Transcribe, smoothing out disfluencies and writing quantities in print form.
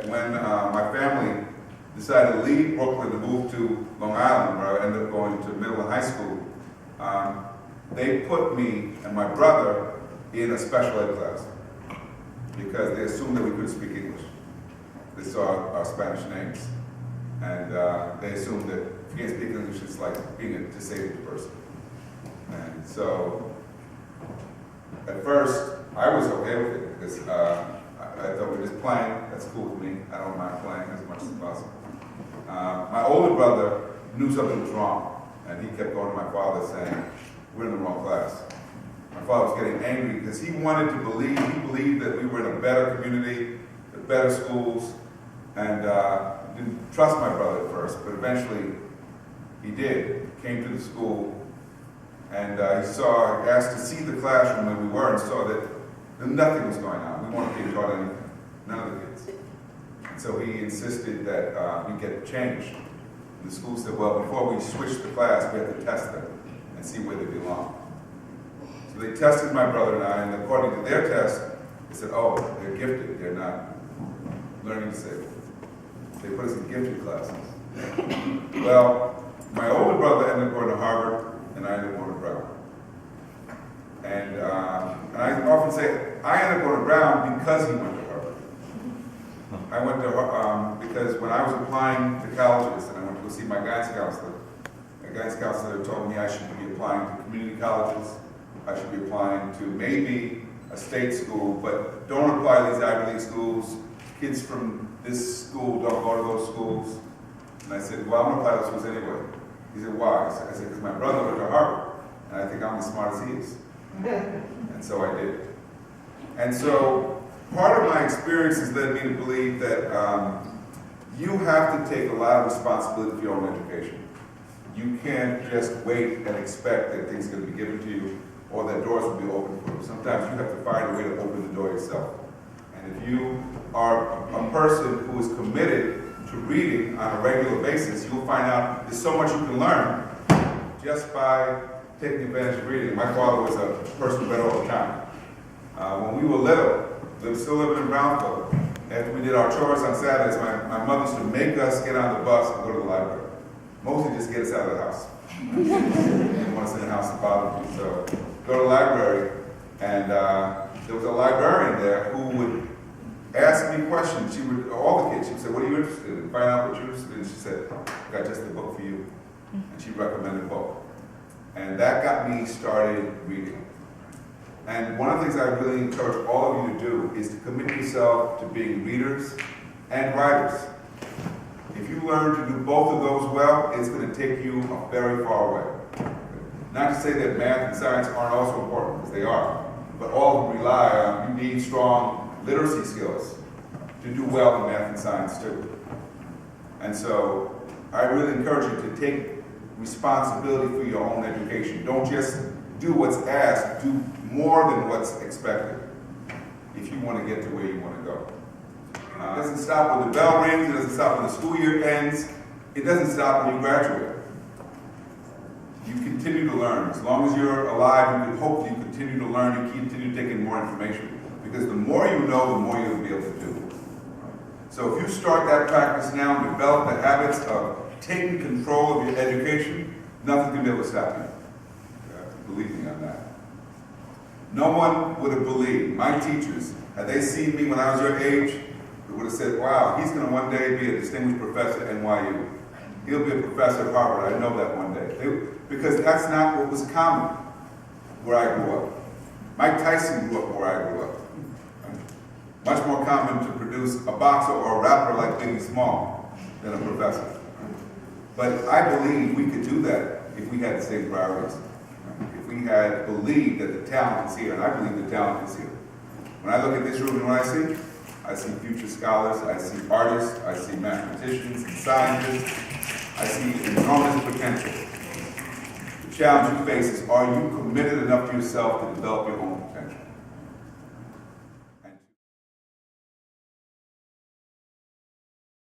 When my family decided to leave Brooklyn to move to Long Island, where I ended up going to middle and high school, they put me and my brother in a special ed class because they assumed that we couldn't speak English. They saw our Spanish names, and they assumed that if you can't speak English, it's like being a disabled person. And so, at first, I was okay with it because I thought we were just playing. That's cool with me. I don't mind playing as much as possible. My older brother knew something was wrong, and he kept going to my father saying, "We're in the wrong class." My father was getting angry because he wanted to believe, he believed that we were in a better community, with better schools, and didn't trust my brother at first, but eventually he did. Came to the school, and he asked to see the classroom where we were, and saw that nothing was going on. We weren't being taught anything, none of the kids. And so he insisted that we get changed. And the school said, well, before we switch the class, we have to test them and see where they belong. So they tested my brother and I, and according to their test, they said, oh, they're gifted, they're not learning disabled. They put us in gifted classes. Well, my older brother ended up going to Harvard, and I ended up going to Brown. And I often say, I ended up going to Brown because he went to Harvard. I went to, because when I was applying to colleges, and I went to go see my guidance counselor, told me I should be applying to community colleges, I should be applying to maybe a state school, but don't apply to these Ivy League schools. Kids from this school don't go to those schools. And I said, well, I'm going to apply to those schools anyway. He said, why? I said, because my brother went to Harvard, and I think I'm as smart as he is. And so I did. And so part of my experience has led me to believe that you have to take a lot of responsibility for your own education. You can't just wait and expect that things are going to be given to you or that doors will be open for you. Sometimes you have to find a way to open the door yourself. And if you are a person who is committed to reading on a regular basis, you'll find out there's so much you can learn just by taking advantage of reading. My father was a person who read all the time. When we were little, we were still living in Brownsville. After we did our chores on Saturdays, my mother used to make us get on the bus and go to the library. Mostly just get us out of the house. She didn't want us in the house to bother me. So go to the library, and there was a librarian there who would ask me questions. She would, all the kids, she would say, what are you interested in? Find out what you're interested in. She said, I got just the book for you. And she recommended a book. And that got me started reading. And one of the things I really encourage all of you to do is to commit yourself to being readers and writers. If you learn to do both of those well, it's going to take you very far away. Not to say that math and science aren't also important, because they are, but all of them rely on, you need strong literacy skills to do well in math and science too. And so I really encourage you to take responsibility for your own education. Don't just do what's asked, do more than what's expected if you want to get to where you want to go. It doesn't stop when the bell rings, it doesn't stop when the school year ends, it doesn't stop when you graduate. You continue to learn. As long as you're alive, you can hope you continue to learn, you continue to take in more information. Because the more you know, the more you'll be able to do. So if you start that practice now and develop the habits of taking control of your education, nothing can be able to stop you. You have to believe me on that. No one would have believed, my teachers, had they seen me when I was your age, they would have said, wow, he's going to one day be a distinguished professor at NYU. He'll be a professor at Harvard, I know that one day. Because that's not what was common where I grew up. Mike Tyson grew up where I grew up. Much more common to produce a boxer or a rapper like Biggie Small than a professor. But I believe we could do that if we had the same priorities. If we had believed that the talent is here, and I believe the talent is here. When I look at this room and what I see future scholars, I see artists, I see mathematicians and scientists, I see enormous potential. The challenge you face is, are you committed enough to yourself to develop your own potential?